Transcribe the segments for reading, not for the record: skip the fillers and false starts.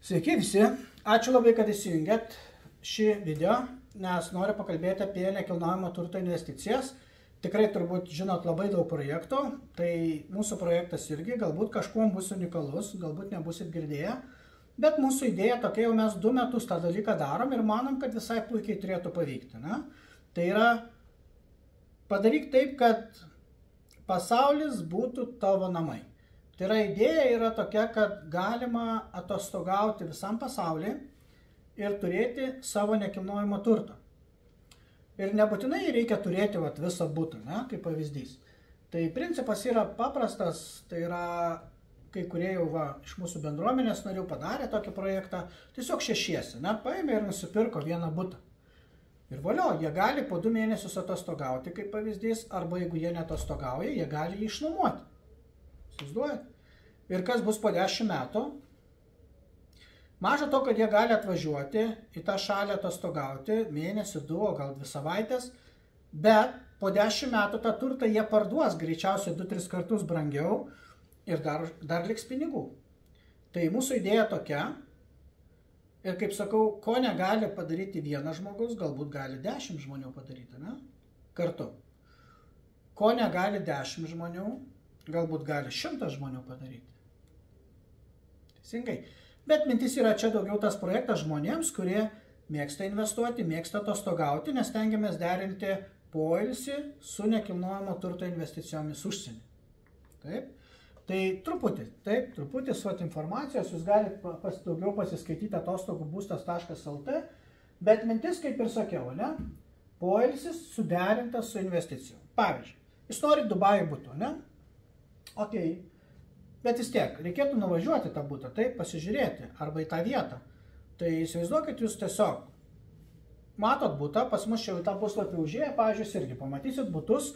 Sveiki visi, ačiū labai, kad įsijungėt šį video, nes noriu pakalbėti apie nekilnojamo turto investicijas. Tikrai turbūt žinot labai daug projektų, tai mūsų projektas irgi galbūt kažkuom bus unikalus, galbūt nebusit girdėję, bet mūsų idėja tokia, jau mes 2 metus tą dalyką darom ir manom, kad visai puikiai turėtų pavykti. Ne? Tai yra padaryk taip, kad pasaulis būtų tavo namai. Tai yra idėja yra tokia, kad galima atostogauti visam pasaulyje ir turėti savo nekilnojamo turto. Ir nebūtinai reikia turėti visą butą, ne, kaip pavyzdys. Tai principas yra paprastas, tai yra kai kurie jau iš mūsų bendruomenės narių padarė tokį projektą, tiesiog šešiesi, ne, paėmė ir nusipirko vieną butą. Ir valio, jie gali po 2 mėnesius atostogauti, kaip pavyzdys, arba jeigu jie netostogauja, jie gali jį išnuomoti. Įsivaizduojat? Ir kas bus po 10 metų? Maža to, kad jie gali atvažiuoti į tą šalį atostogauti, mėnesį, 2, gal 2 savaitės, bet po 10 metų tą turtą jie parduos greičiausiai 2-3 kartus brangiau ir dar liks pinigų. Tai mūsų idėja tokia, ir kaip sakau, ko negali padaryti vienas žmogus, galbūt gali 10 žmonių padaryti, ne? Kartu. Ko negali 10 žmonių, galbūt gali 100 žmonių padaryti. Teisingai. Bet mintis yra čia daugiau tas projektas žmonėms, kurie mėgsta investuoti, mėgsta atostogauti, nes stengiamės derinti poilsį su nekilnojamo turto investicijomis užsienį. Taip. Tai truputis informacijos, jūs galite daugiau pasiskaityti atostogubūstas.lt, bet mintis, kaip ir sakiau, ne? Poilsis suderintas su investicijom. Pavyzdžiui, jūs norit Dubajų buto, ne? Ok, bet vis tiek, reikėtų nuvažiuoti tą butą, taip, pasižiūrėti, arba į tą vietą. Tai įsivaizduokit, jūs tiesiog matot butą, pas mus čia į tą puslapį užėję, pavyzdžiui, irgi pamatysit butus,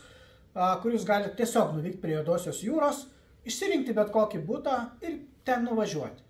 kur jūs galite tiesiog nuvykti prie Juodosios jūros, išsirinkti bet kokį butą ir ten nuvažiuoti.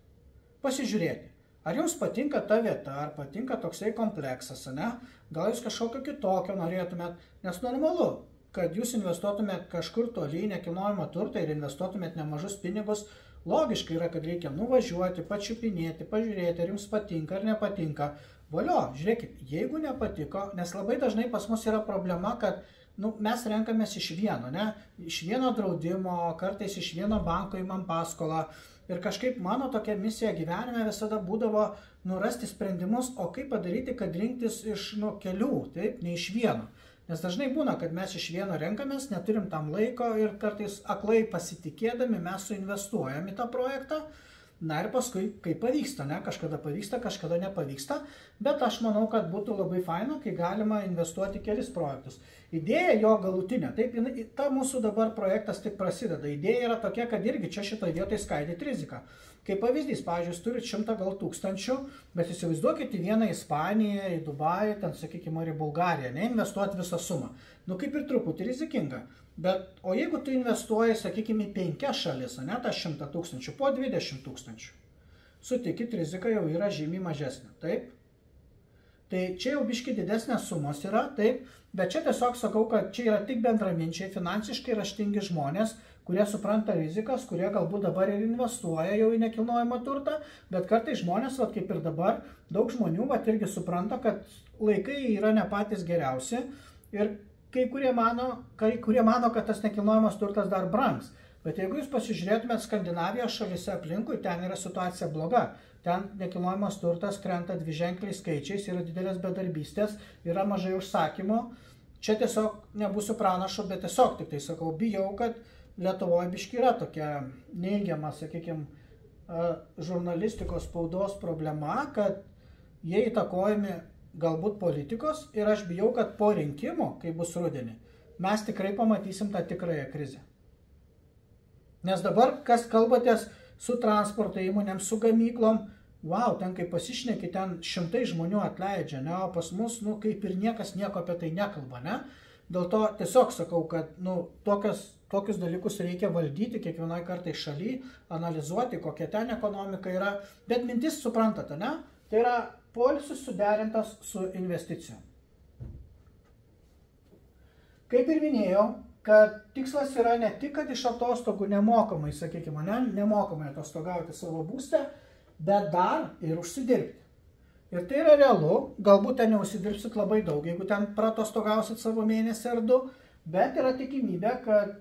Pasižiūrėti, ar jums patinka ta vieta, ar patinka toksai kompleksas, ne? Gal jūs kažkokio kitokio norėtumėt, nes normalu, kad jūs investuotumėt kažkur toli į nekilnojamą turtą ir investuotumėt nemažus pinigus, logiškai yra, kad reikia nuvažiuoti, pačiupinėti, pažiūrėti, ar jums patinka ar nepatinka. Valio, žiūrėkit, jeigu nepatiko, nes labai dažnai pas mus yra problema, kad mes renkamės iš vieno, ne? Iš vieno draudimo, kartais iš vieno banko įmam paskolą. Ir kažkaip mano tokia misija gyvenime visada būdavo rasti sprendimus, o kaip padaryti, kad rinktis iš kelių, taip, ne iš vieno. Nes dažnai būna, kad mes iš vieno renkamės, neturim tam laiko ir kartais aklai pasitikėdami mes suinvestuojam į tą projektą. Na ir paskui, kai pavyksta, ne? Kažkada pavyksta, kažkada nepavyksta, bet aš manau, kad būtų labai faina, kai galima investuoti kelis projektus. Idėja jo galutinė, taip, ta mūsų dabar projektas tik prasideda. Idėja yra tokia, kad irgi čia šitoje vietoje skaidyti riziką. Kaip pavyzdys, pavyzdžiui, jūs turit 100 gal tūkstančių, bet įsivaizduokit į vieną Ispaniją, į Dubajų, ten, sakykime, ar į Bulgariją, neinvestuoti visą sumą. Kaip ir truputį rizikinga. Bet, o jeigu tu investuoji, sakykime, į 5 šalis, ne, tą 100 tūkstančių, po 20 tūkstančių, sutikit, rizika jau yra žymiai mažesnė, taip? Tai čia jau biški didesnės sumos yra, taip, bet čia tiesiog sakau, kad čia yra tik bendraminčiai, finansiškai raštingi žmonės, kurie supranta rizikas, kurie galbūt dabar ir investuoja jau į nekilnojamą turtą, bet kartais žmonės, kaip ir dabar, daug žmonių irgi supranta, kad laikai yra ne patys geriausi ir kai kurie mano, kad tas nekilnojamas turtas dar brangs. Bet jeigu jūs pasižiūrėtumėt Skandinavijos šalyse aplinkui, ten yra situacija bloga. Ten nekilnojamas turtas krenta dviženkliais skaičiais, yra didelės bedarbystės, yra mažai užsakymų. Čia tiesiog nebūsiu pranašu, bet tiesiog tik tai sakau, bijau, kad Lietuvoje biški yra tokia neigiama, sakykime, žurnalistikos spaudos problema, kad jie įtakojami galbūt politikos ir aš bijau, kad po rinkimų, kai bus rudenį, mes tikrai pamatysim tą tikrąją krizę. Nes dabar, kas kalbatės su transporto įmonėm, su gamyklom, wow, ten kai pasišneki, ten 100 žmonių atleidžia, ne, o pas mus, kaip ir niekas nieko apie tai nekalba, ne. Dėl to tiesiog sakau, kad, tokius dalykus reikia valdyti kiekvienoj kartai šaly, analizuoti, kokia ten ekonomika yra, bet mintis suprantate, ne, tai yra poilsis suderintas su investicijom. Kaip ir minėjau, kad tikslas yra ne tik, kad iš atostogų nemokamai, sakykime, nemokamai atostogauti savo būste, bet dar ir užsidirbti. Ir tai yra realu, galbūt ten neužsidirbsit labai daug, jeigu ten pratostogausit savo mėnesį ar 2, bet yra tikimybė, kad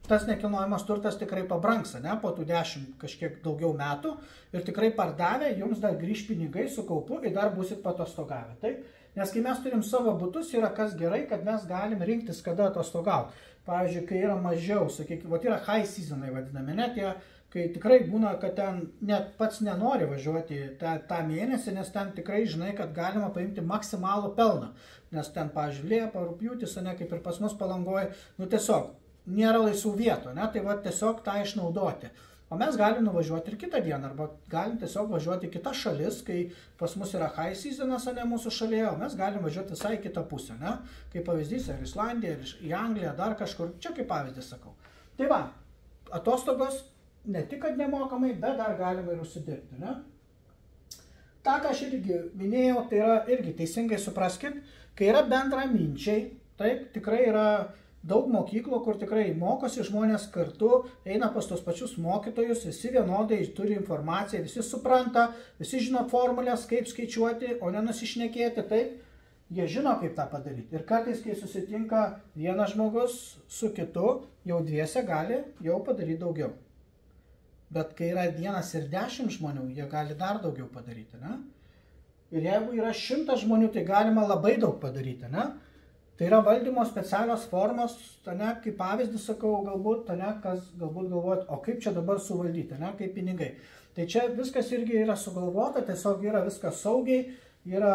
tas nekilnojamas turtas tikrai pabrangs, ne, po tų 10 kažkiek daugiau metų ir tikrai pardavę, jums dar grįž pinigai su kaupu ir dar būsit patostogavę. Taip? Nes kai mes turim savo butus, yra kas gerai, kad mes galim rinktis, kada atostogauti. Pavyzdžiui, kai yra mažiau, sakykime, yra high seasonai vadinami, net tie, kai tikrai būna, kad ten net pats nenori važiuoti tą mėnesį, nes ten tikrai žinai, kad galima paimti maksimalų pelną. Nes ten, pavyzdžiui, Liepa, Rugpjūtis, ne, kaip ir pas mus Palangoje, nu tiesiog nėra laisvų vietų, ne, tai va tiesiog tą išnaudoti. O mes galim nuvažiuoti ir kitą dieną, arba galim tiesiog važiuoti į kitas šalis, kai pas mus yra high seasonas, ne mūsų šalyje, o mes galim važiuoti visai kitą pusę, ne? Kaip pavyzdys, ar Islandija, ar į Angliją, dar kažkur, čia kaip pavyzdys sakau. Tai va, atostogos ne tik, kad nemokamai, bet dar galima ir užsidirbti, ne? Ta, ką aš irgi minėjau, tai yra irgi teisingai supraskit, kai yra bendraminčiai, taip, tikrai yra daug mokyklų, kur tikrai mokosi žmonės kartu, eina pas tos pačius mokytojus, visi vienodai turi informaciją, visi supranta, visi žino formulės, kaip skaičiuoti, o nenusišnekėti, taip, jie žino, kaip tą padaryti. Ir kartais, kai susitinka vienas žmogus su kitu, jau dviese gali jau padaryti daugiau. Bet kai yra 1 ir 10 žmonių, jie gali dar daugiau padaryti, ne? Ir jeigu yra 100 žmonių, tai galima labai daug padaryti, ne? Tai yra valdymo specialios formos, ne, kaip pavyzdį sakau, galbūt, ne, kas galbūt galvojat, o kaip čia dabar suvaldyti, ne, kaip pinigai. Tai čia viskas irgi yra sugalvota, tiesiog yra viskas saugiai, yra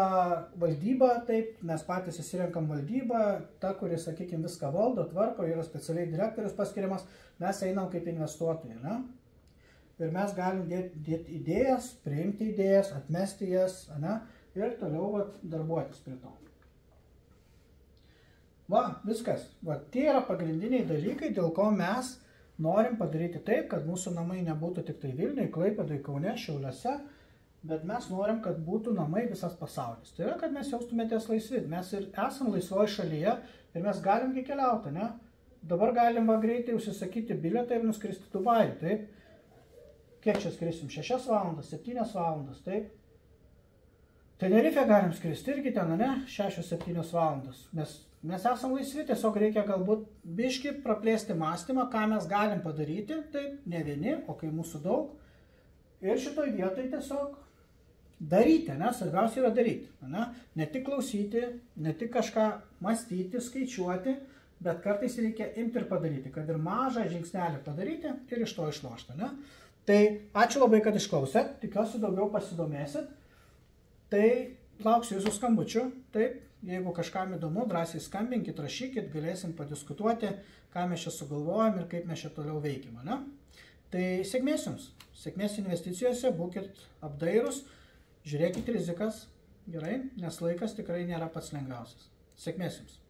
valdyba, taip, mes patys įsirenkam valdybą, ta, kuris, sakykime, viską valdo, tvarko, yra specialiai direktorius paskiriamas, mes einam kaip investuotojai, ne. Ir mes galim dėti idėjas, priimti idėjas, atmesti jas, ne, ir toliau darbuotis prie to. Va, viskas. Va, tie yra pagrindiniai dalykai, dėl ko mes norim padaryti taip, kad mūsų namai nebūtų tik tai Vilniuje, Klaipėdoje, Kaune, Šiauliuose, bet mes norim, kad būtų namai visas pasaulis. Tai yra, kad mes jaustumėtės laisvi. Mes ir esam laisvoje šalyje ir mes galim keliauti, ne? Dabar galim va greitai užsisakyti bilietą ir nuskristi Dubajų, taip? Kiek čia skrisim? 6 valandas, 7 valandas, taip? Tenerife galim skristi irgi ten, ne? 6-7 valandas. Mes esam laisvi, tiesiog reikia galbūt biškį praplėsti mąstymą, ką mes galim padaryti, taip, ne vieni, o kai mūsų daug. Ir šitoj vietoj tiesiog daryti, ne, svarbiausia yra daryti, ne, ne tik klausyti, ne tik kažką mąstyti, skaičiuoti, bet kartais reikia imti ir padaryti, kad ir mažą žingsnelį padaryti ir iš to išlošti, ne. Tai ačiū labai, kad išklausėt, tikiuosi daugiau pasidomėsit, tai lauksiu jūsų skambučių, taip. Jeigu kažkam įdomu, drąsiai skambinkit, rašykit, galėsim padiskutuoti, ką mes čia sugalvojam ir kaip mes čia toliau veikime, ne? Tai sėkmės jums, sėkmės investicijose, būkit apdairūs, žiūrėkit rizikas, gerai, nes laikas tikrai nėra pats lengviausias. Sėkmės jums.